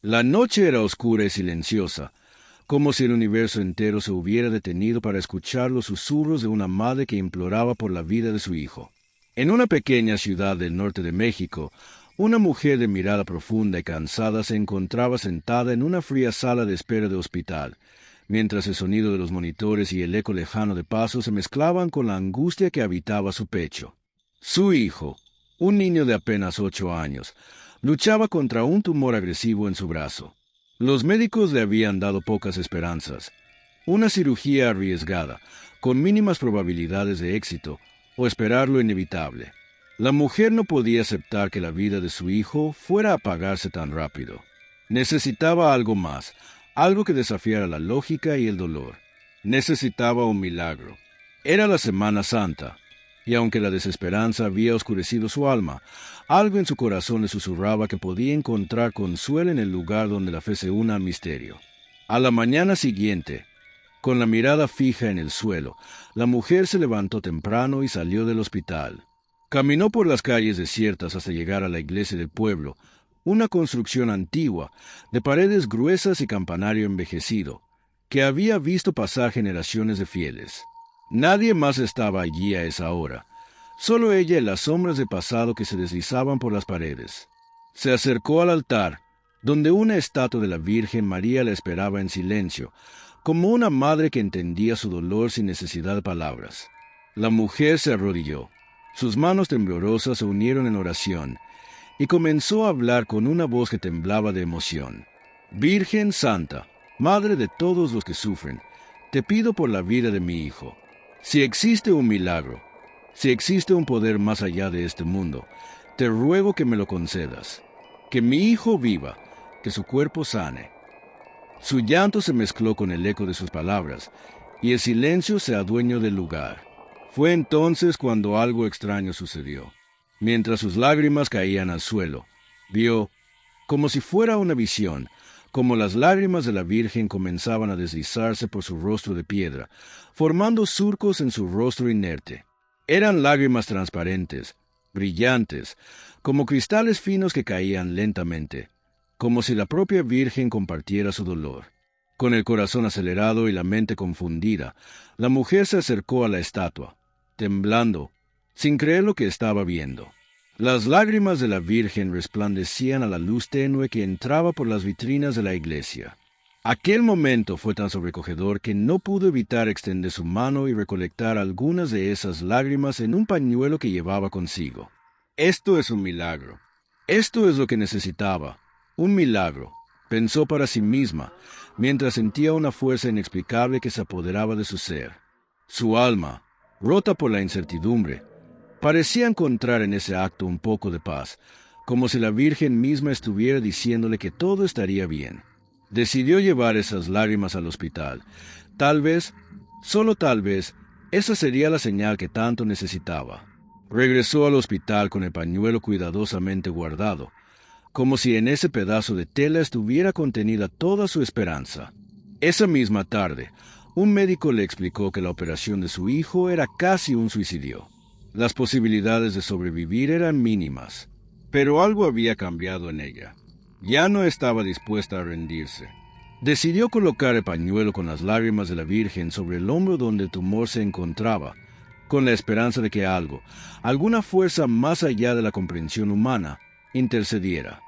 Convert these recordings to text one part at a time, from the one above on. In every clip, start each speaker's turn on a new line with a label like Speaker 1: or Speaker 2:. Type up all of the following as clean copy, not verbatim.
Speaker 1: La noche era oscura y silenciosa, como si el universo entero se hubiera detenido para escuchar los susurros de una madre que imploraba por la vida de su hijo. En una pequeña ciudad del norte de México, una mujer de mirada profunda y cansada se encontraba sentada en una fría sala de espera de hospital, mientras el sonido de los monitores y el eco lejano de pasos se mezclaban con la angustia que habitaba su pecho. Su hijo, un niño de apenas 8 años, luchaba contra un tumor agresivo en su brazo. Los médicos le habían dado pocas esperanzas. Una cirugía arriesgada, con mínimas probabilidades de éxito, o esperar lo inevitable. La mujer no podía aceptar que la vida de su hijo fuera a apagarse tan rápido. Necesitaba algo más, algo que desafiara la lógica y el dolor. Necesitaba un milagro. Era la Semana Santa, y aunque la desesperanza había oscurecido su alma, algo en su corazón le susurraba que podía encontrar consuelo en el lugar donde la fe se una al misterio. A la mañana siguiente, con la mirada fija en el suelo, la mujer se levantó temprano y salió del hospital. Caminó por las calles desiertas hasta llegar a la iglesia del pueblo, una construcción antigua, de paredes gruesas y campanario envejecido, que había visto pasar generaciones de fieles. Nadie más estaba allí a esa hora, solo ella y las sombras de pasado que se deslizaban por las paredes. Se acercó al altar, donde una estatua de la Virgen María la esperaba en silencio, como una madre que entendía su dolor sin necesidad de palabras. La mujer se arrodilló. Sus manos temblorosas se unieron en oración, y comenzó a hablar con una voz que temblaba de emoción. Virgen Santa, Madre de todos los que sufren, te pido por la vida de mi hijo. Si existe un milagro, si existe un poder más allá de este mundo, te ruego que me lo concedas. Que mi hijo viva, que su cuerpo sane. Su llanto se mezcló con el eco de sus palabras, y el silencio se adueñó del lugar. Fue entonces cuando algo extraño sucedió. Mientras sus lágrimas caían al suelo, vio, como si fuera una visión, como las lágrimas de la Virgen comenzaban a deslizarse por su rostro de piedra, formando surcos en su rostro inerte. Eran lágrimas transparentes, brillantes, como cristales finos que caían lentamente, como si la propia Virgen compartiera su dolor. Con el corazón acelerado y la mente confundida, la mujer se acercó a la estatua, temblando, sin creer lo que estaba viendo. Las lágrimas de la Virgen resplandecían a la luz tenue que entraba por las vitrinas de la iglesia. Aquel momento fue tan sobrecogedor que no pudo evitar extender su mano y recolectar algunas de esas lágrimas en un pañuelo que llevaba consigo. Esto es un milagro. Esto es lo que necesitaba. Un milagro, pensó para sí misma, mientras sentía una fuerza inexplicable que se apoderaba de su ser. Su alma, rota por la incertidumbre, parecía encontrar en ese acto un poco de paz, como si la Virgen misma estuviera diciéndole que todo estaría bien. Decidió llevar esas lágrimas al hospital. Tal vez, solo tal vez, esa sería la señal que tanto necesitaba. Regresó al hospital con el pañuelo cuidadosamente guardado, como si en ese pedazo de tela estuviera contenida toda su esperanza. Esa misma tarde, un médico le explicó que la operación de su hijo era casi un suicidio. Las posibilidades de sobrevivir eran mínimas, pero algo había cambiado en ella. Ya no estaba dispuesta a rendirse. Decidió colocar el pañuelo con las lágrimas de la Virgen sobre el hombro donde el tumor se encontraba, con la esperanza de que algo, alguna fuerza más allá de la comprensión humana, intercediera.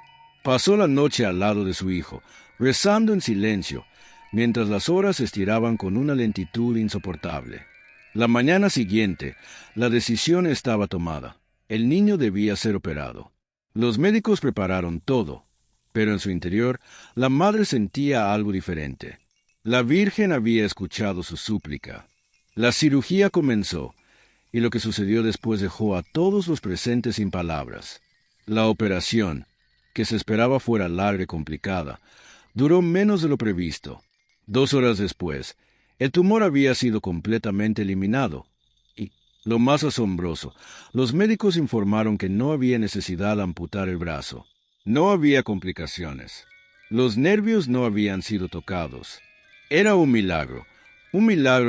Speaker 1: Pasó la noche al lado de su hijo, rezando en silencio, mientras las horas se estiraban con una lentitud insoportable. La mañana siguiente, la decisión estaba tomada. El niño debía ser operado. Los médicos prepararon todo, pero en su interior, la madre sentía algo diferente. La Virgen había escuchado su súplica. La cirugía comenzó, y lo que sucedió después dejó a todos los presentes sin palabras. La operación, que se esperaba fuera larga y complicada, duró menos de lo previsto. 2 horas después, el tumor había sido completamente eliminado, y, lo más asombroso, los médicos informaron que no había necesidad de amputar el brazo. No había complicaciones. Los nervios no habían sido tocados. Era un milagro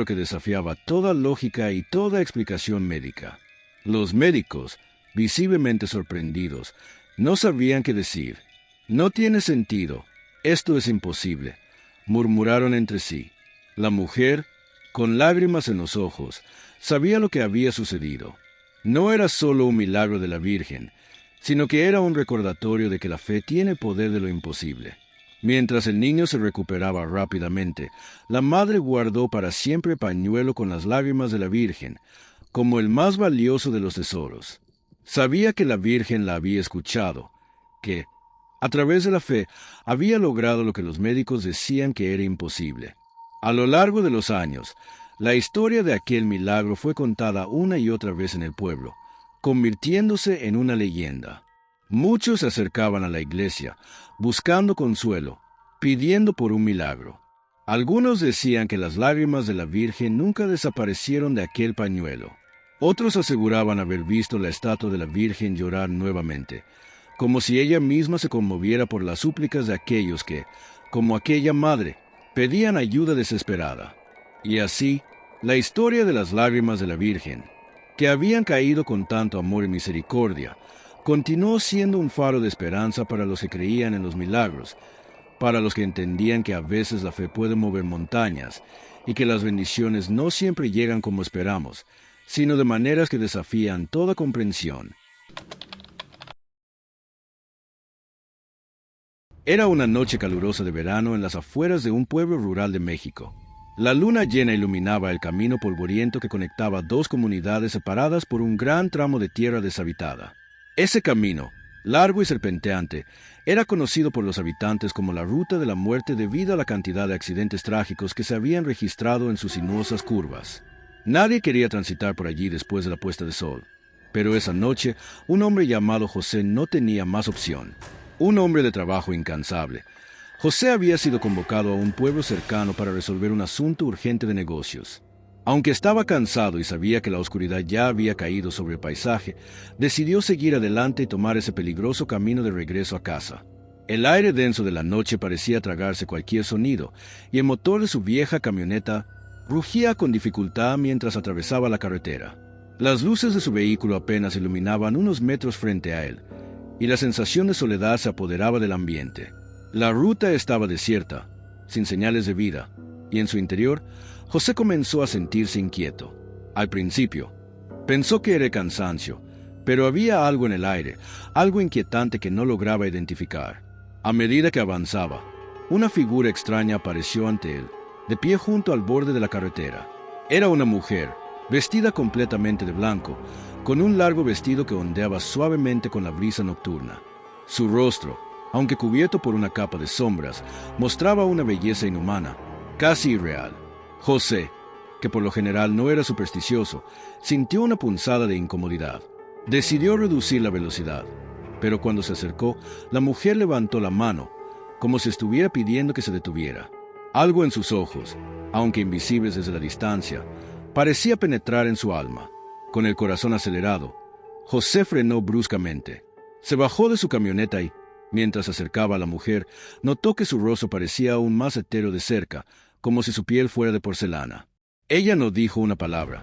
Speaker 1: que desafiaba toda lógica y toda explicación médica. Los médicos, visiblemente sorprendidos, no sabían qué decir. No tiene sentido, «Esto es imposible», murmuraron entre sí. La mujer, con lágrimas en los ojos, sabía lo que había sucedido. No era solo un milagro de la Virgen, sino que era un recordatorio de que la fe tiene poder de lo imposible. Mientras el niño se recuperaba rápidamente, la madre guardó para siempre el pañuelo con las lágrimas de la Virgen, como el más valioso de los tesoros. Sabía que la Virgen la había escuchado, que, a través de la fe, había logrado lo que los médicos decían que era imposible. A lo largo de los años, la historia de aquel milagro fue contada una y otra vez en el pueblo, convirtiéndose en una leyenda. Muchos se acercaban a la iglesia, buscando consuelo, pidiendo por un milagro. Algunos decían que las lágrimas de la Virgen nunca desaparecieron de aquel pañuelo. Otros aseguraban haber visto la estatua de la Virgen llorar nuevamente, como si ella misma se conmoviera por las súplicas de aquellos que, como aquella madre, pedían ayuda desesperada. Y así, la historia de las lágrimas de la Virgen, que habían caído con tanto amor y misericordia, continuó siendo un faro de esperanza para los que creían en los milagros, para los que entendían que a veces la fe puede mover montañas y que las bendiciones no siempre llegan como esperamos, sino de maneras que desafían toda comprensión. Era una noche calurosa de verano en las afueras de un pueblo rural de México. La luna llena iluminaba el camino polvoriento que conectaba dos comunidades separadas por un gran tramo de tierra deshabitada. Ese camino, largo y serpenteante, era conocido por los habitantes como la Ruta de la Muerte debido a la cantidad de accidentes trágicos que se habían registrado en sus sinuosas curvas. Nadie quería transitar por allí después de la puesta de sol. Pero esa noche, un hombre llamado José no tenía más opción. Un hombre de trabajo incansable. José había sido convocado a un pueblo cercano para resolver un asunto urgente de negocios. Aunque estaba cansado y sabía que la oscuridad ya había caído sobre el paisaje, decidió seguir adelante y tomar ese peligroso camino de regreso a casa. El aire denso de la noche parecía tragarse cualquier sonido, y el motor de su vieja camioneta rugía con dificultad mientras atravesaba la carretera. Las luces de su vehículo apenas iluminaban unos metros frente a él, y la sensación de soledad se apoderaba del ambiente. La ruta estaba desierta, sin señales de vida, y en su interior, José comenzó a sentirse inquieto. Al principio, pensó que era el cansancio, pero había algo en el aire, algo inquietante que no lograba identificar. A medida que avanzaba, una figura extraña apareció ante él, de pie junto al borde de la carretera. Era una mujer, vestida completamente de blanco, con un largo vestido que ondeaba suavemente con la brisa nocturna. Su rostro, aunque cubierto por una capa de sombras, mostraba una belleza inhumana, casi irreal. José, que por lo general no era supersticioso, sintió una punzada de incomodidad. Decidió reducir la velocidad, pero cuando se acercó, la mujer levantó la mano, como si estuviera pidiendo que se detuviera. Algo en sus ojos, aunque invisibles desde la distancia, parecía penetrar en su alma. Con el corazón acelerado, José frenó bruscamente. Se bajó de su camioneta y, mientras se acercaba a la mujer, notó que su rostro parecía aún más entero de cerca, como si su piel fuera de porcelana. Ella no dijo una palabra,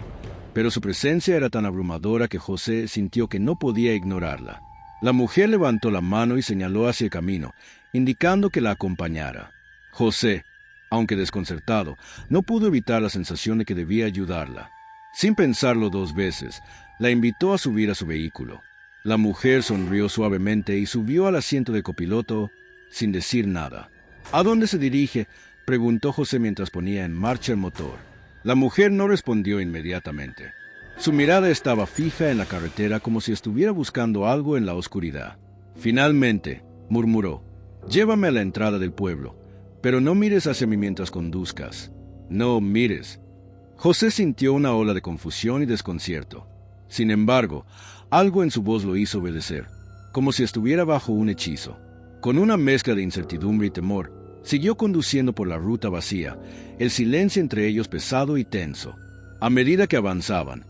Speaker 1: pero su presencia era tan abrumadora que José sintió que no podía ignorarla. La mujer levantó la mano y señaló hacia el camino, indicando que la acompañara. José, aunque desconcertado, no pudo evitar la sensación de que debía ayudarla. Sin pensarlo dos veces, la invitó a subir a su vehículo. La mujer sonrió suavemente y subió al asiento de copiloto sin decir nada. ¿A dónde se dirige?, preguntó José mientras ponía en marcha el motor. La mujer no respondió inmediatamente. Su mirada estaba fija en la carretera como si estuviera buscando algo en la oscuridad. Finalmente, murmuró, «Llévame a la entrada del pueblo, pero no mires hacia mí mientras conduzcas. No mires». José sintió una ola de confusión y desconcierto. Sin embargo, algo en su voz lo hizo obedecer, como si estuviera bajo un hechizo. Con una mezcla de incertidumbre y temor, siguió conduciendo por la ruta vacía, el silencio entre ellos pesado y tenso. A medida que avanzaban,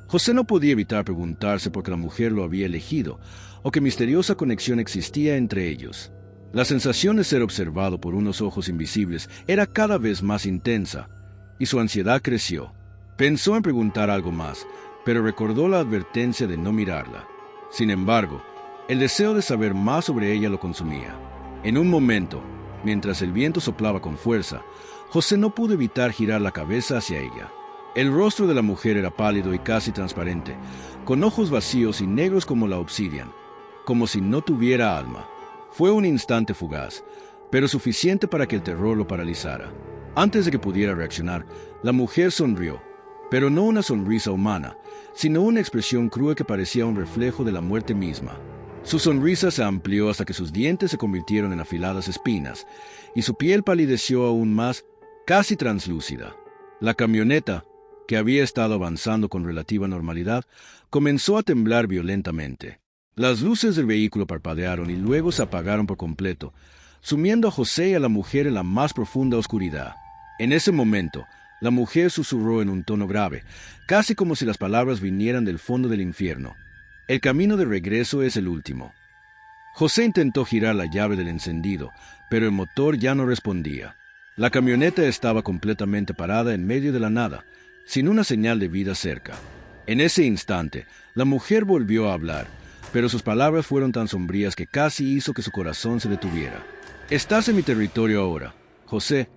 Speaker 1: José no podía evitar preguntarse por qué la mujer lo había elegido, o qué misteriosa conexión existía entre ellos. La sensación de ser observado por unos ojos invisibles era cada vez más intensa, y su ansiedad creció. Pensó en preguntar algo más, pero recordó la advertencia de no mirarla. Sin embargo, el deseo de saber más sobre ella lo consumía. En un momento, Mientras el viento soplaba con fuerza, José no pudo evitar girar la cabeza hacia ella. El rostro de la mujer era pálido y casi transparente, con ojos vacíos y negros como la obsidian, como si no tuviera alma. Fue un instante fugaz, pero suficiente para que el terror lo paralizara. Antes de que pudiera reaccionar, la mujer sonrió, pero no una sonrisa humana, sino una expresión cruel que parecía un reflejo de la muerte misma. Su sonrisa se amplió hasta que sus dientes se convirtieron en afiladas espinas, y su piel palideció aún más, casi translúcida. La camioneta, que había estado avanzando con relativa normalidad, comenzó a temblar violentamente. Las luces del vehículo parpadearon y luego se apagaron por completo, sumiendo a José y a la mujer en la más profunda oscuridad. En ese momento, la mujer susurró en un tono grave, casi como si las palabras vinieran del fondo del infierno. El camino de regreso es el último. José intentó girar la llave del encendido, pero el motor ya no respondía. La camioneta estaba completamente parada en medio de la nada, sin una señal de vida cerca. En ese instante, la mujer volvió a hablar, pero sus palabras fueron tan sombrías que casi hizo que su corazón se detuviera. «Estás en mi territorio ahora, José»,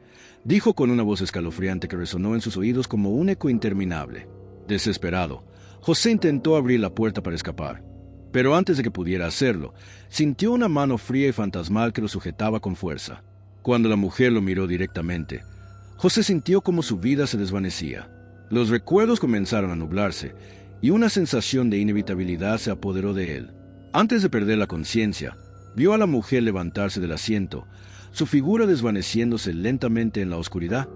Speaker 1: dijo con una voz escalofriante que resonó en sus oídos como un eco interminable. Desesperado, José intentó abrir la puerta para escapar, pero antes de que pudiera hacerlo, sintió una mano fría y fantasmal que lo sujetaba con fuerza. Cuando la mujer lo miró directamente, José sintió como su vida se desvanecía. Los recuerdos comenzaron a nublarse, y una sensación de inevitabilidad se apoderó de él. Antes de perder la conciencia, vio a la mujer levantarse del asiento, su figura desvaneciéndose lentamente en la oscuridad,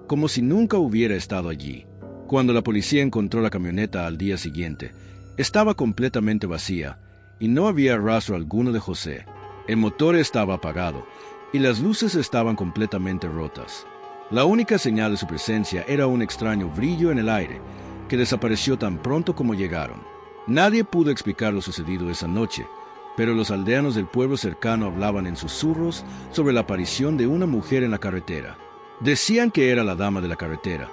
Speaker 1: como si nunca hubiera estado allí. Cuando la policía encontró la camioneta al día siguiente, estaba completamente vacía, y no había rastro alguno de José. El motor estaba apagado, y las luces estaban completamente rotas. La única señal de su presencia era un extraño brillo en el aire, que desapareció tan pronto como llegaron. Nadie pudo explicar lo sucedido esa noche, pero los aldeanos del pueblo cercano hablaban en susurros sobre la aparición de una mujer en la carretera. Decían que era la dama de la carretera,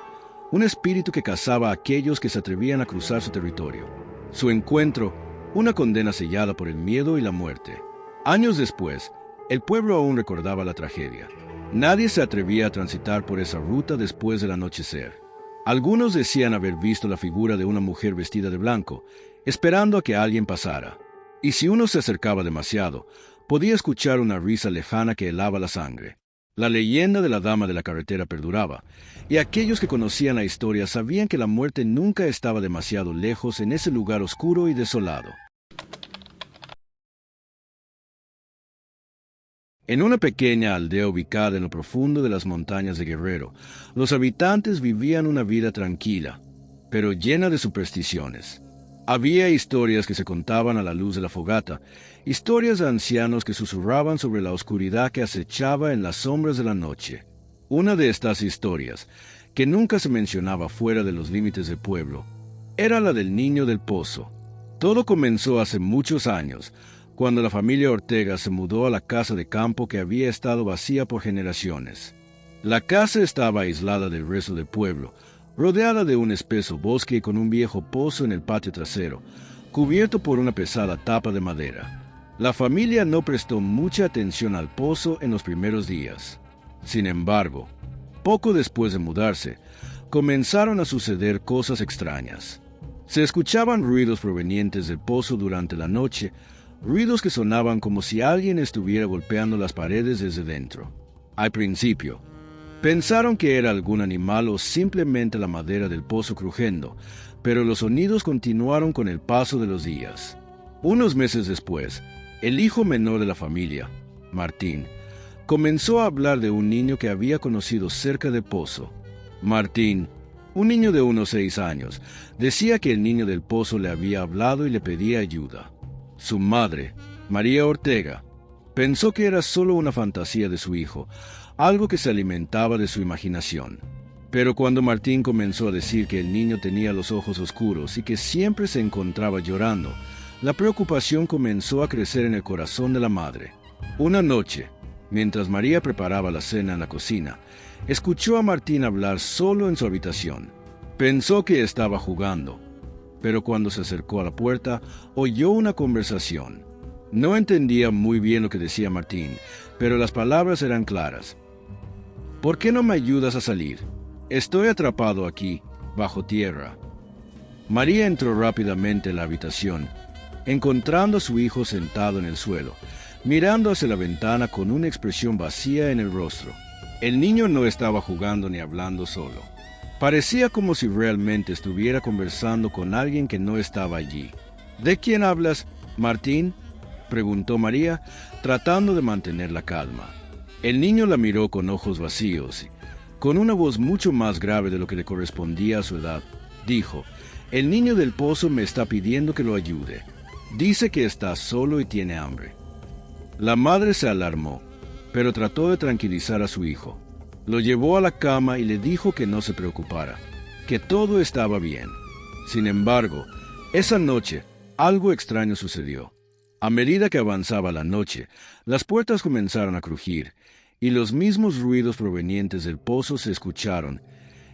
Speaker 1: un espíritu que cazaba a aquellos que se atrevían a cruzar su territorio. Su encuentro, una condena sellada por el miedo y la muerte. Años después, el pueblo aún recordaba la tragedia. Nadie se atrevía a transitar por esa ruta después del anochecer. Algunos decían haber visto la figura de una mujer vestida de blanco, esperando a que alguien pasara. Y si uno se acercaba demasiado, podía escuchar una risa lejana que helaba la sangre. La leyenda de la dama de la carretera perduraba, y aquellos que conocían la historia sabían que la muerte nunca estaba demasiado lejos en ese lugar oscuro y desolado. En una pequeña aldea ubicada en lo profundo de las montañas de Guerrero, los habitantes vivían una vida tranquila, pero llena de supersticiones. Había historias que se contaban a la luz de la fogata, historias de ancianos que susurraban sobre la oscuridad que acechaba en las sombras de la noche. Una de estas historias, que nunca se mencionaba fuera de los límites del pueblo, era la del niño del pozo. Todo comenzó hace muchos años, cuando la familia Ortega se mudó a la casa de campo que había estado vacía por generaciones. La casa estaba aislada del resto del pueblo, rodeada de un espeso bosque y con un viejo pozo en el patio trasero, cubierto por una pesada tapa de madera. La familia no prestó mucha atención al pozo en los primeros días. Sin embargo, poco después de mudarse, comenzaron a suceder cosas extrañas. Se escuchaban ruidos provenientes del pozo durante la noche, ruidos que sonaban como si alguien estuviera golpeando las paredes desde dentro. Al principio, pensaron que era algún animal o simplemente la madera del pozo crujiendo, pero los sonidos continuaron con el paso de los días. Unos meses después, el hijo menor de la familia, Martín, comenzó a hablar de un niño que había conocido cerca del pozo. Martín, un niño de unos 6 años, decía que el niño del pozo le había hablado y le pedía ayuda. Su madre, María Ortega, pensó que era solo una fantasía de su hijo, algo que se alimentaba de su imaginación. Pero cuando Martín comenzó a decir que el niño tenía los ojos oscuros y que siempre se encontraba llorando, la preocupación comenzó a crecer en el corazón de la madre. Una noche, mientras María preparaba la cena en la cocina, escuchó a Martín hablar solo en su habitación. Pensó que estaba jugando, pero cuando se acercó a la puerta, oyó una conversación. No entendía muy bien lo que decía Martín, pero las palabras eran claras. ¿Por qué no me ayudas a salir? Estoy atrapado aquí, bajo tierra. María entró rápidamente en la habitación, encontrando a su hijo sentado en el suelo, mirando hacia la ventana con una expresión vacía en el rostro. El niño no estaba jugando ni hablando solo. Parecía como si realmente estuviera conversando con alguien que no estaba allí. ¿De quién hablas, Martín?, preguntó María, tratando de mantener la calma. El niño la miró con ojos vacíos, con una voz mucho más grave de lo que le correspondía a su edad. Dijo: «El niño del pozo me está pidiendo que lo ayude. Dice que está solo y tiene hambre». La madre se alarmó, pero trató de tranquilizar a su hijo. Lo llevó a la cama y le dijo que no se preocupara, que todo estaba bien. Sin embargo, esa noche algo extraño sucedió. A medida que avanzaba la noche, las puertas comenzaron a crujir, y los mismos ruidos provenientes del pozo se escucharon,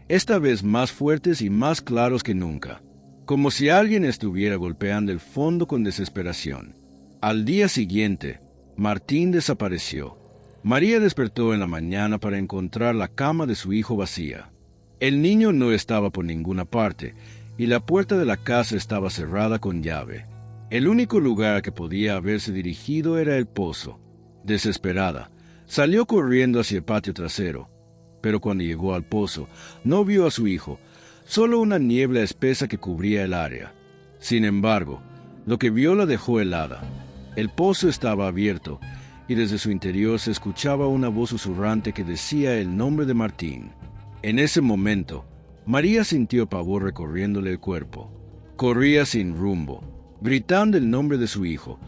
Speaker 1: esta vez más fuertes y más claros que nunca, como si alguien estuviera golpeando el fondo con desesperación. Al día siguiente, Martín desapareció. María despertó en la mañana para encontrar la cama de su hijo vacía. El niño no estaba por ninguna parte, y la puerta de la casa estaba cerrada con llave. El único lugar a que podía haberse dirigido era el pozo. Desesperada, salió corriendo hacia el patio trasero, pero cuando llegó al pozo, no vio a su hijo, solo una niebla espesa que cubría el área. Sin embargo, lo que vio la dejó helada. El pozo estaba abierto, y desde su interior se escuchaba una voz susurrante que decía el nombre de Martín. En ese momento, María sintió pavor recorriéndole el cuerpo. Corría sin rumbo, gritando el nombre de su hijo,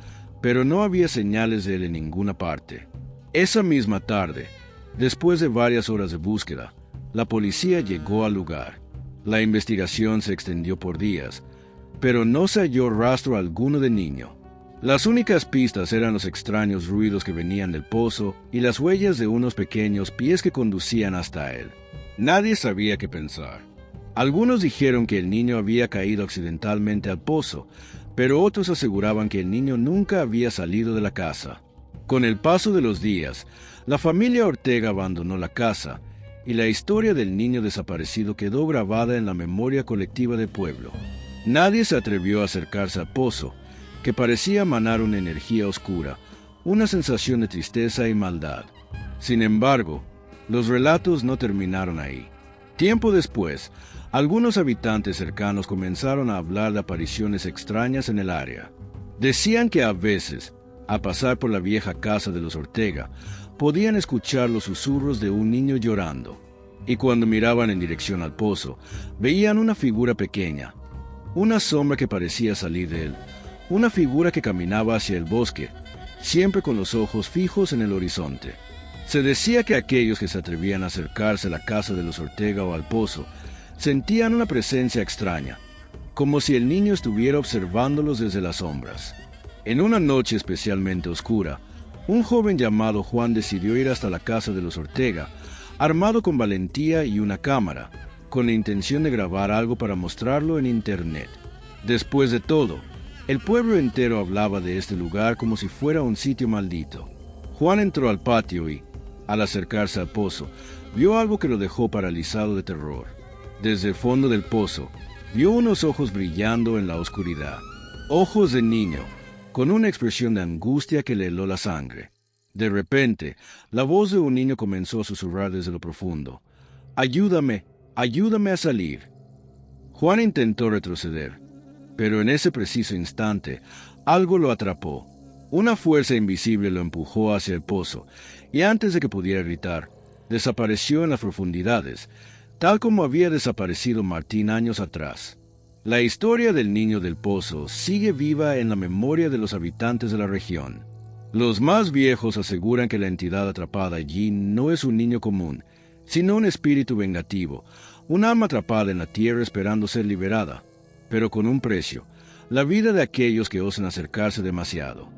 Speaker 1: pero no había señales de él en ninguna parte. Esa misma tarde, después de varias horas de búsqueda, la policía llegó al lugar. La investigación se extendió por días, pero no se halló rastro alguno del niño. Las únicas pistas eran los extraños ruidos que venían del pozo y las huellas de unos pequeños pies que conducían hasta él. Nadie sabía qué pensar. Algunos dijeron que el niño había caído accidentalmente al pozo, pero otros aseguraban que el niño nunca había salido de la casa. Con el paso de los días, la familia Ortega abandonó la casa, y la historia del niño desaparecido quedó grabada en la memoria colectiva del pueblo. Nadie se atrevió a acercarse al pozo, que parecía emanar una energía oscura, una sensación de tristeza y maldad. Sin embargo, los relatos no terminaron ahí. Tiempo después, algunos habitantes cercanos comenzaron a hablar de apariciones extrañas en el área. Decían que a veces, al pasar por la vieja casa de los Ortega, podían escuchar los susurros de un niño llorando, y cuando miraban en dirección al pozo, veían una figura pequeña, una sombra que parecía salir de él, una figura que caminaba hacia el bosque, siempre con los ojos fijos en el horizonte. Se decía que aquellos que se atrevían a acercarse a la casa de los Ortega o al pozo sentían una presencia extraña, como si el niño estuviera observándolos desde las sombras. En una noche especialmente oscura, un joven llamado Juan decidió ir hasta la casa de los Ortega, armado con valentía y una cámara, con la intención de grabar algo para mostrarlo en internet. Después de todo, el pueblo entero hablaba de este lugar como si fuera un sitio maldito. Juan entró al patio y, al acercarse al pozo, vio algo que lo dejó paralizado de terror. Desde el fondo del pozo, vio unos ojos brillando en la oscuridad. Ojos de niño, con una expresión de angustia que le heló la sangre. De repente, la voz de un niño comenzó a susurrar desde lo profundo. «Ayúdame, ayúdame a salir». Juan intentó retroceder, pero en ese preciso instante, algo lo atrapó. Una fuerza invisible lo empujó hacia el pozo, y antes de que pudiera gritar, desapareció en las profundidades, tal como había desaparecido Martín años atrás. La historia del niño del pozo sigue viva en la memoria de los habitantes de la región. Los más viejos aseguran que la entidad atrapada allí no es un niño común, sino un espíritu vengativo, un alma atrapada en la tierra esperando ser liberada, pero con un precio: la vida de aquellos que osan acercarse demasiado.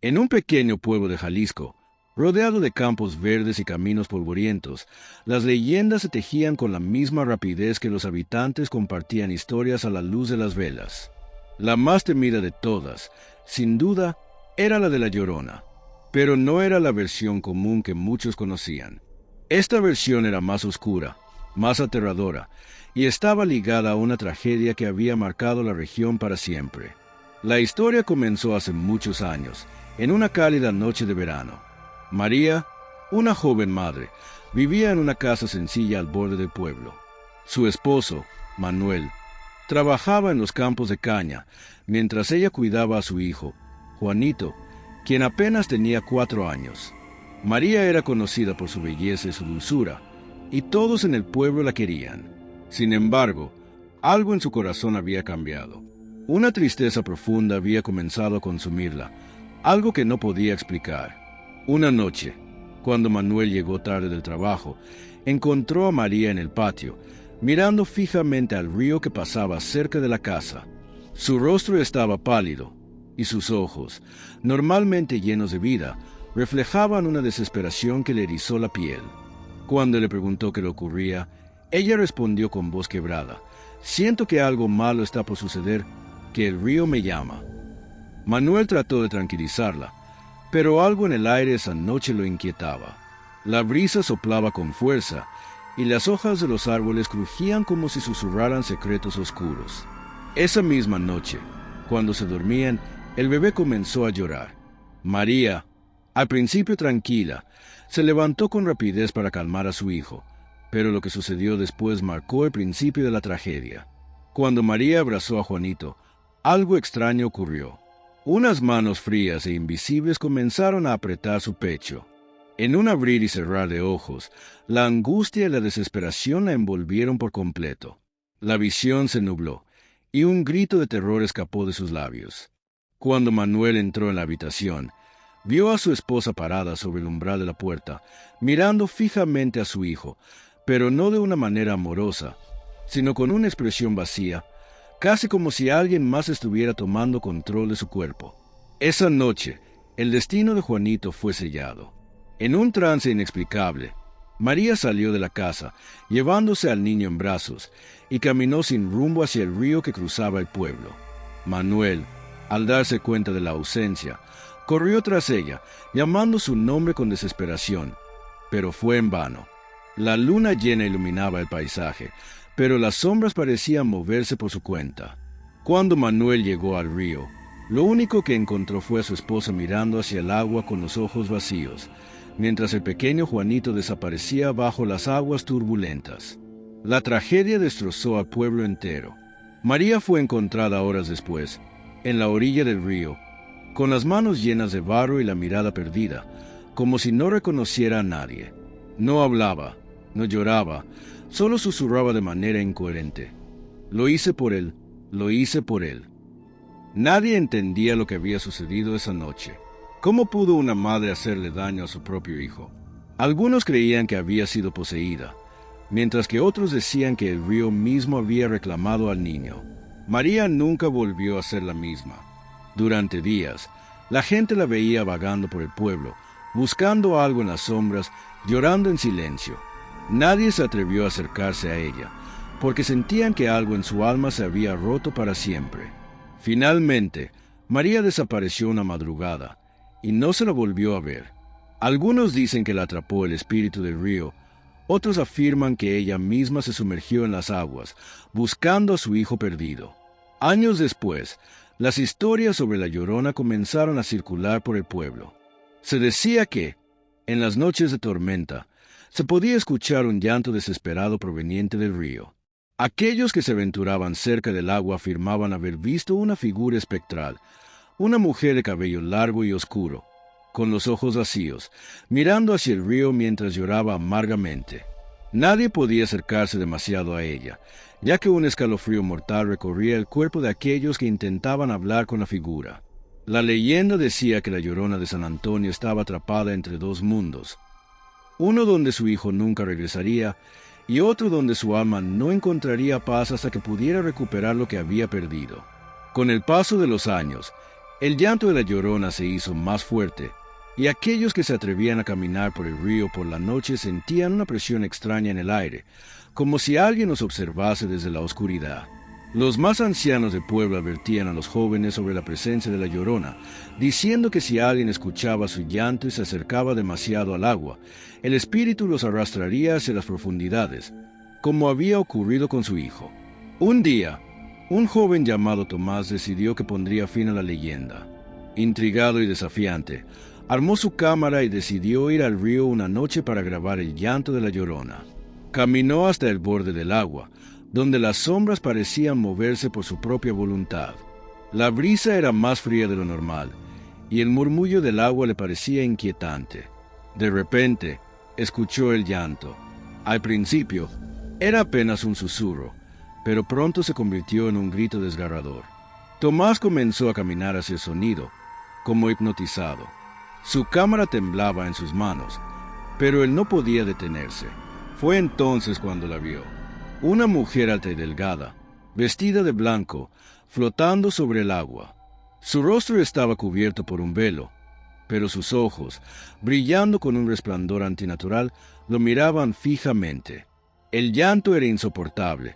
Speaker 1: En un pequeño pueblo de Jalisco, rodeado de campos verdes y caminos polvorientos, las leyendas se tejían con la misma rapidez que los habitantes compartían historias a la luz de las velas. La más temida de todas, sin duda, era la de la Llorona, pero no era la versión común que muchos conocían. Esta versión era más oscura, más aterradora, y estaba ligada a una tragedia que había marcado la región para siempre. La historia comenzó hace muchos años, en una cálida noche de verano. María, una joven madre, vivía en una casa sencilla al borde del pueblo. Su esposo, Manuel, trabajaba en los campos de caña, mientras ella cuidaba a su hijo, Juanito, quien apenas tenía 4 años. María era conocida por su belleza y su dulzura, y todos en el pueblo la querían. Sin embargo, algo en su corazón había cambiado. Una tristeza profunda había comenzado a consumirla, algo que no podía explicar. Una noche, cuando Manuel llegó tarde del trabajo, encontró a María en el patio, mirando fijamente al río que pasaba cerca de la casa. Su rostro estaba pálido, y sus ojos, normalmente llenos de vida, reflejaban una desesperación que le erizó la piel. Cuando le preguntó qué le ocurría, ella respondió con voz quebrada: «Siento que algo malo está por suceder, que el río me llama». Manuel trató de tranquilizarla, pero algo en el aire esa noche lo inquietaba. La brisa soplaba con fuerza, y las hojas de los árboles crujían como si susurraran secretos oscuros. Esa misma noche, cuando se dormían, el bebé comenzó a llorar. María, al principio tranquila, se levantó con rapidez para calmar a su hijo, pero lo que sucedió después marcó el principio de la tragedia. Cuando María abrazó a Juanito, algo extraño ocurrió. Unas manos frías e invisibles comenzaron a apretar su pecho. En un abrir y cerrar de ojos, la angustia y la desesperación la envolvieron por completo. La visión se nubló, y un grito de terror escapó de sus labios. Cuando Manuel entró en la habitación, vio a su esposa parada sobre el umbral de la puerta, mirando fijamente a su hijo, pero no de una manera amorosa, sino con una expresión vacía, casi como si alguien más estuviera tomando control de su cuerpo. Esa noche, el destino de Juanito fue sellado. En un trance inexplicable, María salió de la casa, llevándose al niño en brazos, y caminó sin rumbo hacia el río que cruzaba el pueblo. Manuel, al darse cuenta de la ausencia, corrió tras ella, llamando su nombre con desesperación, pero fue en vano. La luna llena iluminaba el paisaje, pero las sombras parecían moverse por su cuenta. Cuando Manuel llegó al río, lo único que encontró fue a su esposa mirando hacia el agua con los ojos vacíos, mientras el pequeño Juanito desaparecía bajo las aguas turbulentas. La tragedia destrozó al pueblo entero. María fue encontrada horas después, en la orilla del río, con las manos llenas de barro y la mirada perdida, como si no reconociera a nadie. No hablaba, no lloraba, solo susurraba de manera incoherente: «Lo hice por él, lo hice por él». Nadie entendía lo que había sucedido esa noche. ¿Cómo pudo una madre hacerle daño a su propio hijo? Algunos creían que había sido poseída, mientras que otros decían que el río mismo había reclamado al niño. María nunca volvió a ser la misma. Durante días, la gente la veía vagando por el pueblo, buscando algo en las sombras, llorando en silencio. Nadie se atrevió a acercarse a ella, porque sentían que algo en su alma se había roto para siempre. Finalmente, María desapareció una madrugada, y no se la volvió a ver. Algunos dicen que la atrapó el espíritu del río, otros afirman que ella misma se sumergió en las aguas, buscando a su hijo perdido. Años después, las historias sobre la Llorona comenzaron a circular por el pueblo. Se decía que, en las noches de tormenta, se podía escuchar un llanto desesperado proveniente del río. Aquellos que se aventuraban cerca del agua afirmaban haber visto una figura espectral, una mujer de cabello largo y oscuro, con los ojos vacíos, mirando hacia el río mientras lloraba amargamente. Nadie podía acercarse demasiado a ella, ya que un escalofrío mortal recorría el cuerpo de aquellos que intentaban hablar con la figura. La leyenda decía que la Llorona de San Antonio estaba atrapada entre dos mundos, uno donde su hijo nunca regresaría, y otro donde su alma no encontraría paz hasta que pudiera recuperar lo que había perdido. Con el paso de los años, el llanto de la Llorona se hizo más fuerte, y aquellos que se atrevían a caminar por el río por la noche sentían una presión extraña en el aire, como si alguien los observase desde la oscuridad. Los más ancianos del pueblo advertían a los jóvenes sobre la presencia de la Llorona, diciendo que si alguien escuchaba su llanto y se acercaba demasiado al agua, el espíritu los arrastraría hacia las profundidades, como había ocurrido con su hijo. Un día, un joven llamado Tomás decidió que pondría fin a la leyenda. Intrigado y desafiante, armó su cámara y decidió ir al río una noche para grabar el llanto de la Llorona. Caminó hasta el borde del agua, donde las sombras parecían moverse por su propia voluntad. La brisa era más fría de lo normal, y el murmullo del agua le parecía inquietante. De repente, escuchó el llanto. Al principio, era apenas un susurro, pero pronto se convirtió en un grito desgarrador. Tomás comenzó a caminar hacia el sonido, como hipnotizado. Su cámara temblaba en sus manos, pero él no podía detenerse. Fue entonces cuando la vio. Una mujer alta y delgada, vestida de blanco, flotando sobre el agua. Su rostro estaba cubierto por un velo, pero sus ojos, brillando con un resplandor antinatural, lo miraban fijamente. El llanto era insoportable,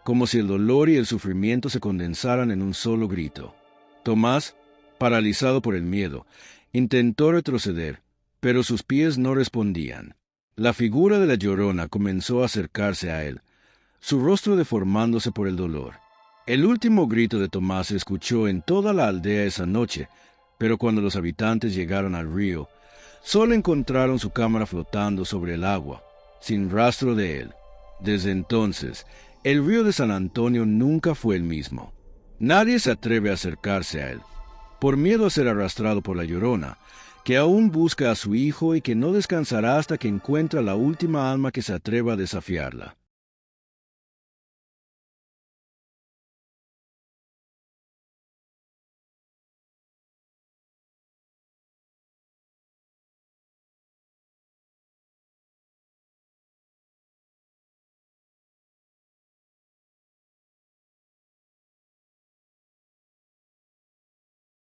Speaker 1: como si el dolor y el sufrimiento se condensaran en un solo grito. Tomás, paralizado por el miedo, intentó retroceder, pero sus pies no respondían. La figura de la Llorona comenzó a acercarse a él, su rostro deformándose por el dolor. El último grito de Tomás se escuchó en toda la aldea esa noche, pero cuando los habitantes llegaron al río, solo encontraron su cámara flotando sobre el agua, sin rastro de él. Desde entonces, el río de San Antonio nunca fue el mismo. Nadie se atreve a acercarse a él, por miedo a ser arrastrado por la Llorona, que aún busca a su hijo y que no descansará hasta que encuentre la última alma que se atreva a desafiarla.